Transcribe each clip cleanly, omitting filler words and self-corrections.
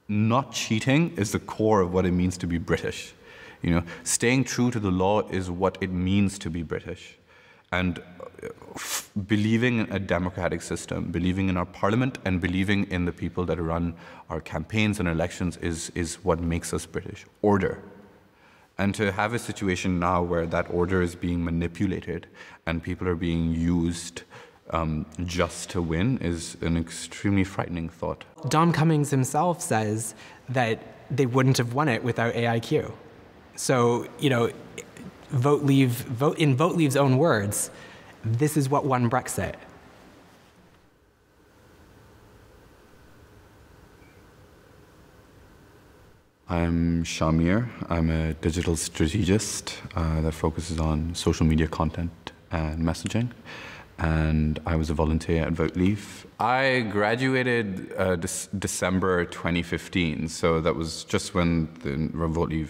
not cheating is the core of what it means to be British. You know, staying true to the law is what it means to be British. And believing in a democratic system, believing in our parliament, and believing in the people that run our campaigns and elections is what makes us British. Order. And to have a situation now where that order is being manipulated and people are being used just to win is an extremely frightening thought. Dom Cummings himself says that they wouldn't have won it without AIQ. So, you know, in Vote Leave's own words, this is what won Brexit. I'm Shahmir. I'm a digital strategist that focuses on social media content and messaging. And I was a volunteer at BeLeave. I graduated December 2015, so that was just when the BeLeave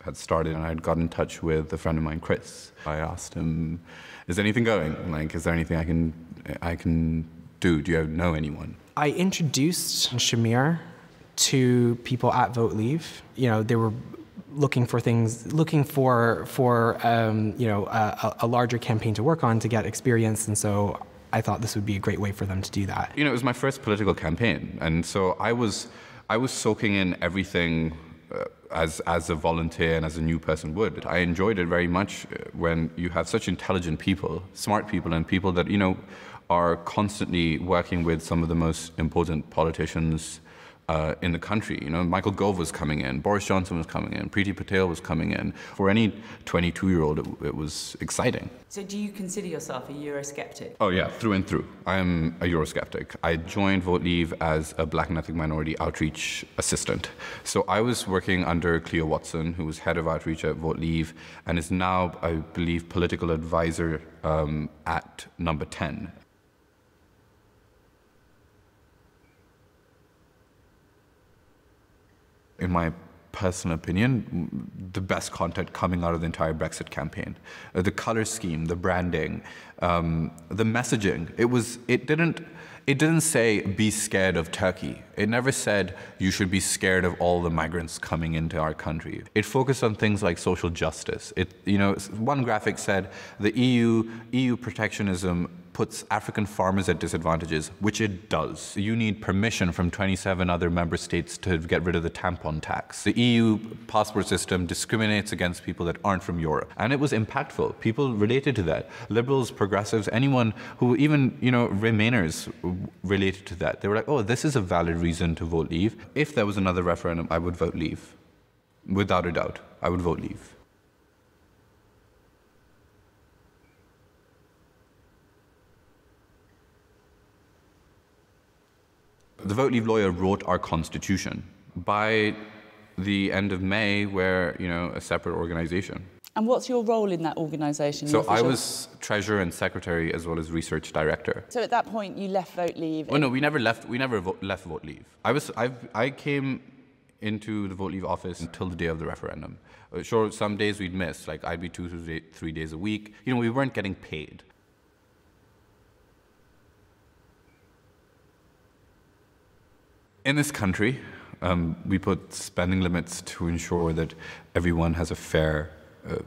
had started, and I had got in touch with a friend of mine, Chris. I asked him, is anything going? Like, is there anything I can do? Do you know anyone? I introduced Shahmir to people at BeLeave. You know, they were looking for you know, a larger campaign to work on to get experience, and so I thought this would be a great way for them to do that. You know, it was my first political campaign, and so I was soaking in everything as a volunteer and as a new person would. I enjoyed it very much when you have such intelligent people, smart people, and people that, you know, are constantly working with some of the most important politicians in the country. You know, Michael Gove was coming in, Boris Johnson was coming in, Priti Patel was coming in. For any 22-year-old, it was exciting. So do you consider yourself a Eurosceptic? Oh yeah, through and through. I am a Eurosceptic. I joined BeLeave as a Black and Ethnic Minority Outreach Assistant. So I was working under Cleo Watson, who was head of outreach at BeLeave, and is now, I believe, political advisor at Number 10. In my personal opinion, the best content coming out of the entire Brexit campaign. The color scheme, the branding, the messaging. It didn't say be scared of Turkey. It never said you should be scared of all the migrants coming into our country. It focused on things like social justice. You know, one graphic said the EU protectionism puts African farmers at disadvantages, which it does. You need permission from 27 other member states to get rid of the tampon tax. The EU passport system discriminates against people that aren't from Europe. And it was impactful. People related to that. Liberals, progressives, anyone who even, you know, Remainers related to that. They were like, oh, this is a valid reason to vote Leave. If there was another referendum, I would vote Leave. Without a doubt, I would vote Leave. The Vote Leave lawyer wrote our constitution. By the end of May, we're, you know, a separate organization. And what's your role in that organisation? So I was treasurer and secretary as well as research director. So at that point, you left Vote Leave. Oh no, we never left. We never left Vote Leave. I came into the Vote Leave office until the day of the referendum. Sure, some days we'd miss. Like I'd be 2 to 3 days a week. You know, we weren't getting paid. In this country, we put spending limits to ensure that everyone has a fair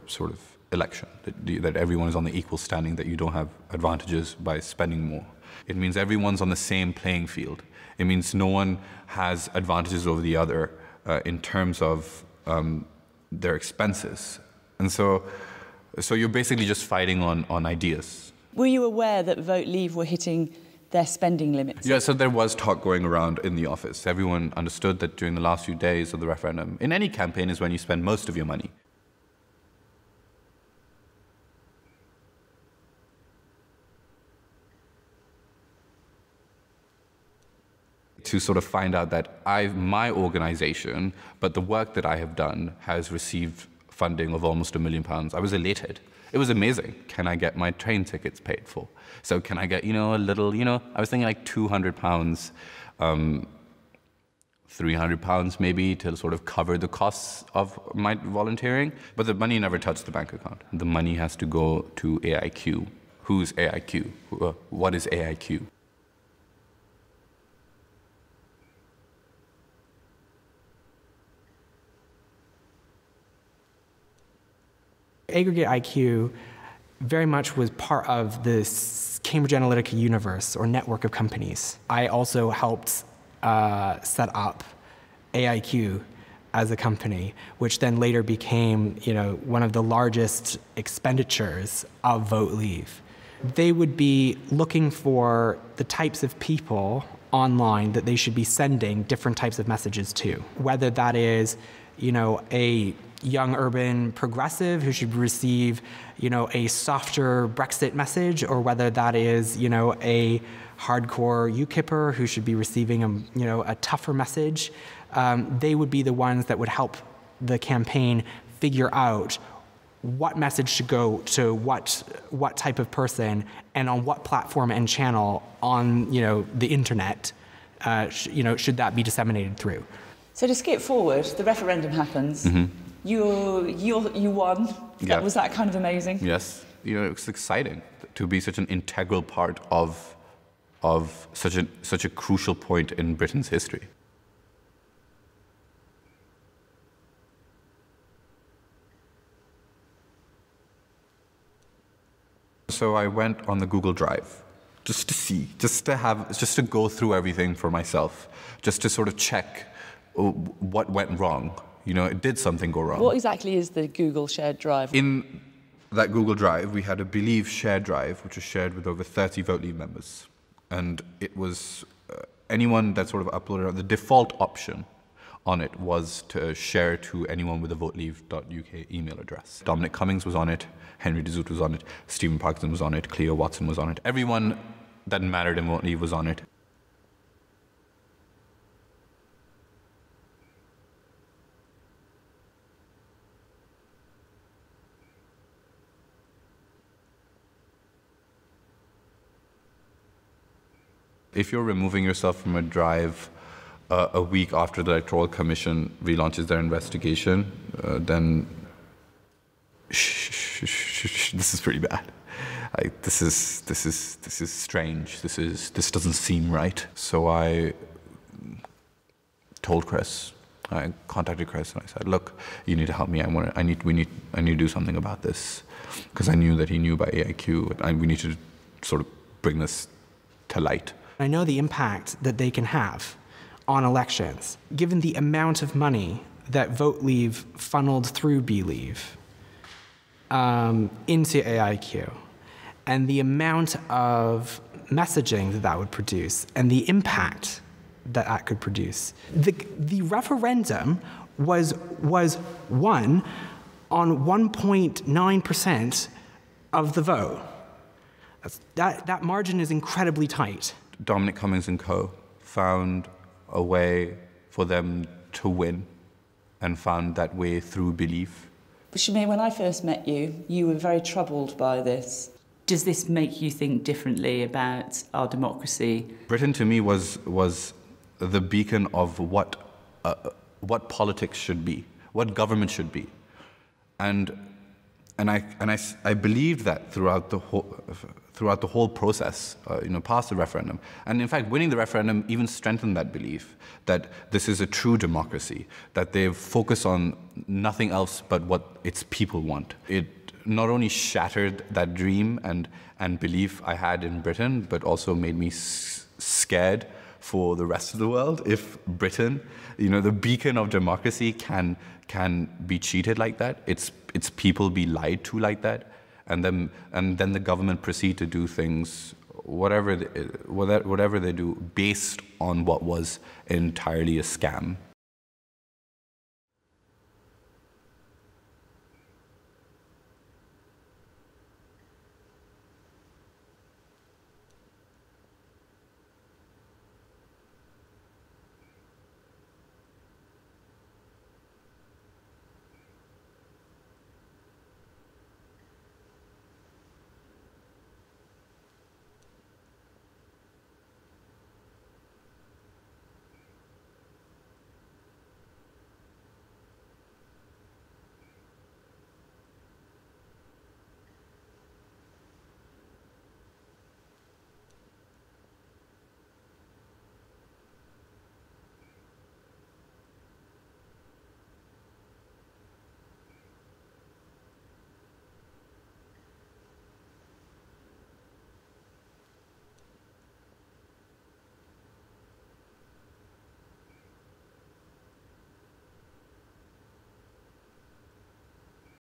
sort of election, that everyone is on the equal standing, that you don't have advantages by spending more. It means everyone's on the same playing field. It means no one has advantages over the other in terms of their expenses. And so you're basically just fighting on ideas. Were you aware that Vote Leave were hitting their spending limits? Yeah, so there was talk going around in the office. Everyone understood that during the last few days of the referendum, in any campaign is when you spend most of your money. To sort of find out that my organization, but the work that I have done has received funding of almost £1 million. I was elated. It was amazing. Can I get my train tickets paid for? So can I get, you know, a little, you know, I was thinking like £200, £300 maybe to sort of cover the costs of my volunteering. But the money never touched the bank account. The money has to go to AIQ. Who's AIQ? What is AIQ? Aggregate IQ very much was part of this Cambridge Analytica universe or network of companies. I also helped set up AIQ as a company, which then later became, one of the largest expenditures of VoteLeave. They would be looking for the types of people online that they should be sending different types of messages to, whether that is, a young urban progressive who should receive, a softer Brexit message, or whether that is, a hardcore UKIPper who should be receiving a tougher message. They would be the ones that would help the campaign figure out what message should go to what type of person and on what platform and channel on the internet should that be disseminated through. So to skip forward, the referendum happens. Mm-hmm. You won. Yeah. Was that kind of amazing? Yes, it's exciting to be such an integral part of such a crucial point in Britain's history. So I went on the Google Drive just to see, just to go through everything for myself, just to sort of check what went wrong. Did something go wrong? What exactly is the Google shared drive? In that Google Drive, we had a BeLeave shared drive, which was shared with over 30 VoteLeave members. And it was anyone that sort of uploaded, the default option on it was to share to anyone with a voteleave.uk email address. Dominic Cummings was on it, Henry de Zoet was on it, Stephen Parkinson was on it, Cleo Watson was on it. Everyone that mattered in VoteLeave was on it. If you're removing yourself from a drive a week after the Electoral Commission relaunches their investigation, then this is pretty bad. This is strange. This doesn't seem right. So I told Chris. I contacted Chris and I said, "Look, you need to help me. I need to do something about this," because I knew that he knew by AIQ. And we need to sort of bring this to light. I know the impact that they can have on elections, given the amount of money that VoteLeave funneled through BeLeave into AIQ, and the amount of messaging that would produce, and the impact that could produce. The referendum was won on 1.9% of the vote. That margin is incredibly tight. Dominic Cummings and co. found a way for them to win, and found that way through BeLeave. But Shahmir, when I first met you, you were very troubled by this. Does this make you think differently about our democracy? Britain, to me, was the beacon of what politics should be, what government should be, and I believed that throughout the whole process, past the referendum. And in fact, winning the referendum even strengthened that belief that this is a true democracy, that they've focused on nothing else but what its people want. It not only shattered that dream and belief I had in Britain, but also made me scared for the rest of the world. If Britain, the beacon of democracy, can be cheated like that, its people be lied to like that, and then the government proceed to do things, whatever they do, based on what was entirely a scam.